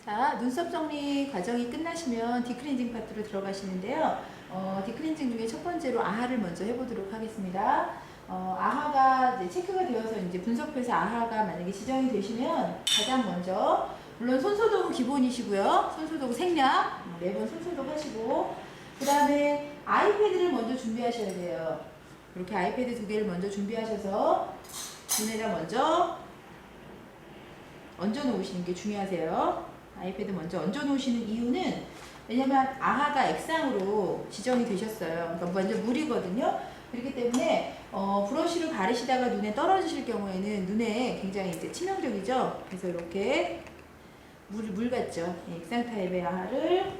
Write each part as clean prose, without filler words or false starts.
자, 눈썹 정리 과정이 끝나시면 디클렌징 파트로 들어가시는데요. 디클렌징 중에 첫 번째로 아하를 먼저 해보도록 하겠습니다. 아하가 이제 체크가 되어서 이제 분석표에서 아하가 만약에 지정이 되시면 가장 먼저, 물론 손소독은 기본이시고요. 손소독 생략, 매번 손소독 하시고, 그 다음에 아이패드를 먼저 준비하셔야 돼요. 이렇게 아이패드 2개를 먼저 준비하셔서 눈에다 먼저 얹어 놓으시는 게 중요하세요. 아이패드 먼저 얹어 놓으시는 이유는, 왜냐면 아하가 액상으로 지정이 되셨어요. 그러니까 완전 물이거든요. 그렇기 때문에 브러쉬를 바르시다가 눈에 떨어지실 경우에는 눈에 굉장히 이제 치명적이죠. 그래서 이렇게 물 같죠. 액상 타입의 아하를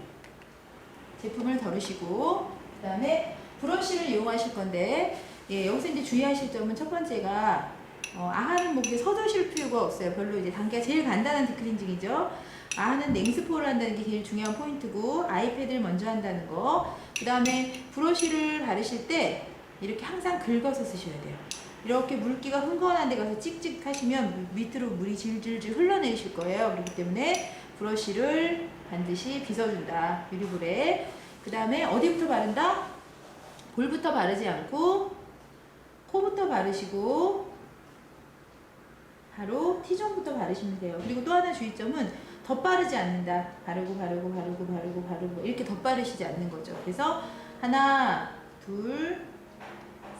제품을 덜으시고, 그 다음에 브러쉬를 이용하실 건데, 여기서 이제 주의하실 점은 첫 번째가 아하는 뭐 서두실 필요가 없어요. 별로 이제 단계가 제일 간단한 디클렌징이죠. 아하는 냉스포를 한다는 게 제일 중요한 포인트고, 아이패드를 먼저 한다는 거. 그 다음에 브러쉬를 바르실 때 이렇게 항상 긁어서 쓰셔야 돼요. 이렇게 물기가 흥건한 데 가서 찍찍 하시면 밑으로 물이 질질질 흘러내리실 거예요. 그렇기 때문에 브러쉬를 반드시 빗어준다, 유리볼에. 그 다음에 어디부터 바른다? 볼부터 바르지 않고 코부터 바르시고 바로 T존부터 바르시면 돼요. 그리고 또 하나 주의점은 덧바르지 않는다. 바르고 이렇게 덧바르시지 않는 거죠. 그래서 하나, 둘,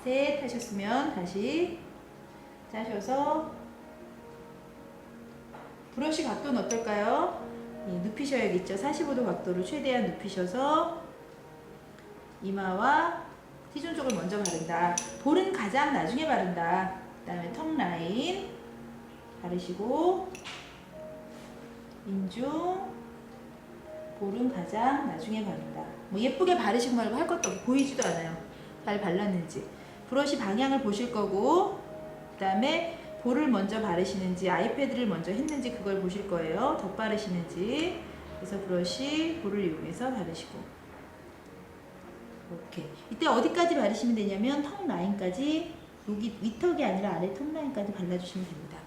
셋 하셨으면 다시 짜셔서, 브러쉬 각도는 어떨까요? 눕히셔야겠죠. 45도 각도로 최대한 눕히셔서 이마와 T존 쪽을 먼저 바른다. 볼은 가장 나중에 바른다. 그 다음에 턱 라인 바르시고, 인중, 볼은 가장 나중에 바른다. 뭐 예쁘게 바르시고 말고 할 것도 없고 보이지도 않아요. 잘 발랐는지. 브러쉬 방향을 보실 거고, 그 다음에 볼을 먼저 바르시는지 아이패드를 먼저 했는지 그걸 보실 거예요. 덧바르시는지. 그래서 브러쉬, 볼을 이용해서 바르시고, 이렇게. 이때 어디까지 바르시면 되냐면 턱 라인까지, 여기 위턱이 아니라 아래 턱 라인까지 발라주시면 됩니다.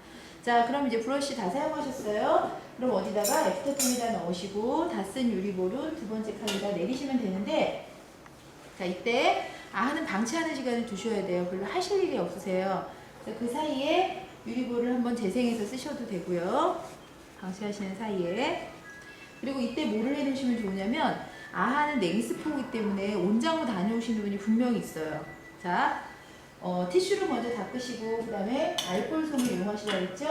자, 그럼 이제 브러쉬 다 사용하셨어요. 그럼 어디다가 애프터톤에다 넣으시고, 다 쓴 유리볼은 두 번째 칸에다 내리시면 되는데, 자, 이때 아하는 방치하는 시간을 두셔야 돼요. 별로 하실 일이 없으세요. 그 사이에 유리볼을 한번 재생해서 쓰셔도 되고요. 방치하시는 사이에. 그리고 이때 뭐를 해놓으시면 좋으냐면, 아하는 냉스포이기 때문에 온장으로 다녀오시는 분이 분명히 있어요. 자, 티슈를 먼저 닦으시고, 그 다음에 알코올 솜을 이용하시라 했죠?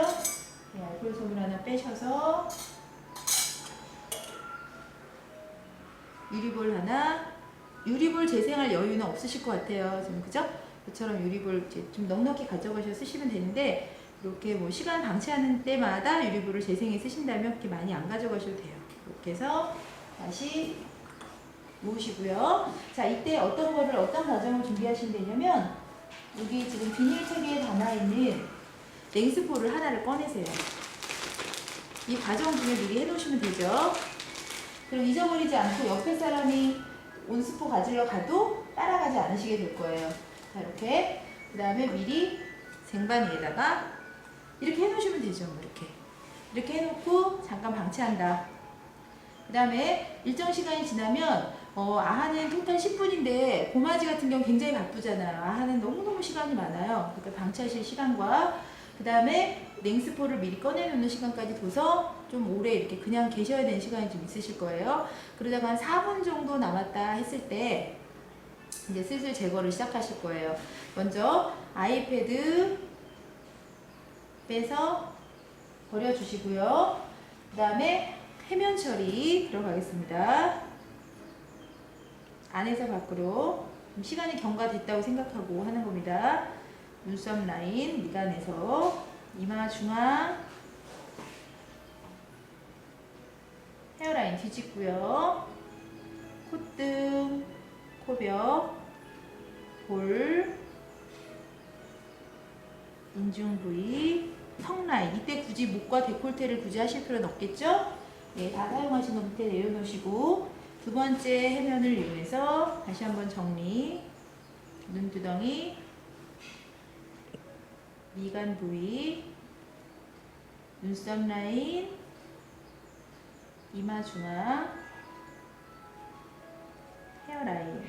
네, 알코올 솜을 하나 빼셔서 유리볼 하나. 유리볼 재생할 여유는 없으실 것 같아요. 지금 그죠? 그처럼 유리볼 이제 좀 넉넉히 가져가셔서 쓰시면 되는데, 이렇게 뭐 시간 방치하는 때마다 유리볼을 재생해 쓰신다면 그렇게 많이 안 가져가셔도 돼요. 이렇게 해서 다시 놓으시고요. 자, 이때 어떤 과정을 준비하시면 되냐면, 여기 지금 비닐책에 담아있는 냉스포를 하나를 꺼내세요. 이 과정 중에 미리 해놓으시면 되죠. 그럼 잊어버리지 않고 옆에 사람이 온스포 가지러 가도 따라가지 않으시게 될 거예요. 자, 이렇게. 그 다음에 미리 쟁반 위에다가 이렇게 해놓으시면 되죠. 이렇게 해놓고 잠깐 방치한다. 그 다음에 일정 시간이 지나면, 아하는 토탈 10분인데 고마지 같은 경우 굉장히 바쁘잖아요. 아하는 너무너무 시간이 많아요. 그러니까 방치하실 시간과 그 다음에 냉스포를 미리 꺼내놓는 시간까지 둬서 좀 오래 이렇게 그냥 계셔야 되는 시간이 좀 있으실 거예요. 그러다가 한 4분 정도 남았다 했을 때 이제 슬슬 제거를 시작하실 거예요. 먼저 아이패드 빼서 버려주시고요. 그 다음에 해면 처리 들어가겠습니다. 안에서 밖으로 시간이 경과됐다고 생각하고 하는 겁니다. 눈썹 라인 미간에서 이마 중앙 헤어라인 뒤집고요. 콧등, 코벽, 볼, 인중 부위, 턱 라인. 이때 굳이 목과 데콜테를 굳이 하실 필요는 없겠죠? 네, 다 사용하신 거 밑에 내려놓으시고, 두 번째 해면을 이용해서 다시 한번 정리. 눈두덩이, 미간 부위, 눈썹 라인, 이마 중앙, 헤어라인,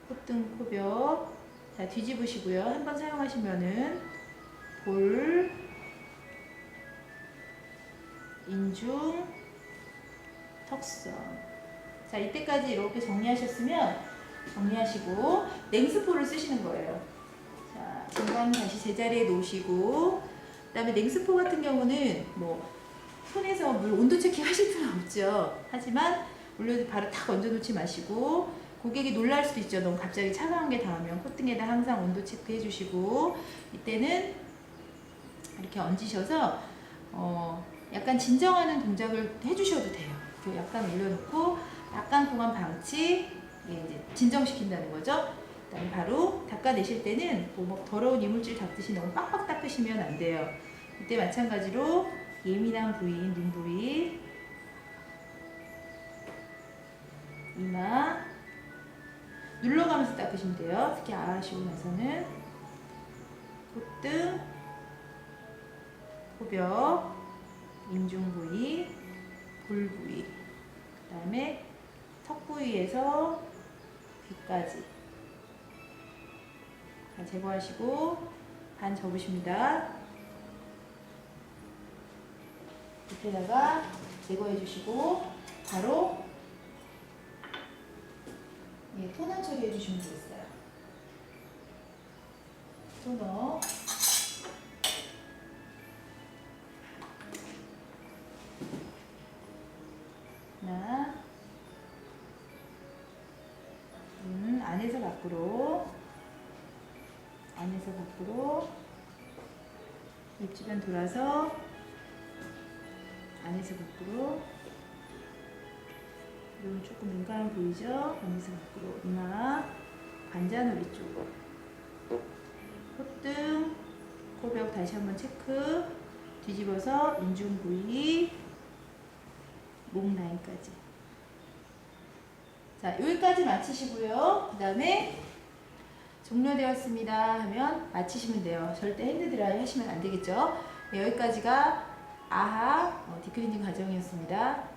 콧등, 코벽. 자, 뒤집으시고요. 한번 사용하시면은 볼, 인중, 턱선. 자, 이때까지 이렇게 정리하셨으면 정리하시고 냉스포를 쓰시는 거예요. 자, 중간 다시 제자리에 놓으시고, 그 다음에 냉스포 같은 경우는 뭐 손에서 물 온도 체킹 하실 필요는 없죠. 하지만 물론 바로 탁 얹어 놓지 마시고, 고객이 놀랄 수도 있죠. 너무 갑자기 차가운 게 닿으면 콧등에다 항상 온도 체크해 주시고, 이때는 이렇게 얹으셔서 약간 진정하는 동작을 해주셔도 돼요. 약간 올려놓고 약간 동안 방치, 이제 진정시킨다는 거죠. 그다음에 바로 닦아내실 때는 뭐 더러운 이물질 닦듯이 너무 빡빡 닦으시면 안 돼요. 이때 마찬가지로 예민한 부위인 눈 부위, 이마 눌러가면서 닦으시면 돼요. 특히 하시고 나서는 콧등, 코벽, 인중 부위, 볼 부위, 그 다음에 턱 부위에서 귀까지. 자, 제거하시고 반 접으십니다. 밑에다가 제거해 주시고 바로 토너 처리해 주시면 되겠어요. 토너. 하나, 안에서 밖으로, 안에서 밖으로, 입 주변 돌아서 안에서 밖으로. 눈 조금 민감해 보이죠? 안에서 밖으로. 이마, 관자놀이 쪽, 콧등, 코벽 다시 한번 체크. 뒤집어서 인중 부위, 목 라인까지. 자, 여기까지 마치시고요. 그 다음에 종료되었습니다 하면 마치시면 돼요. 절대 핸드 드라이 하시면 안 되겠죠. 네, 여기까지가 아하 디클리닝 과정이었습니다.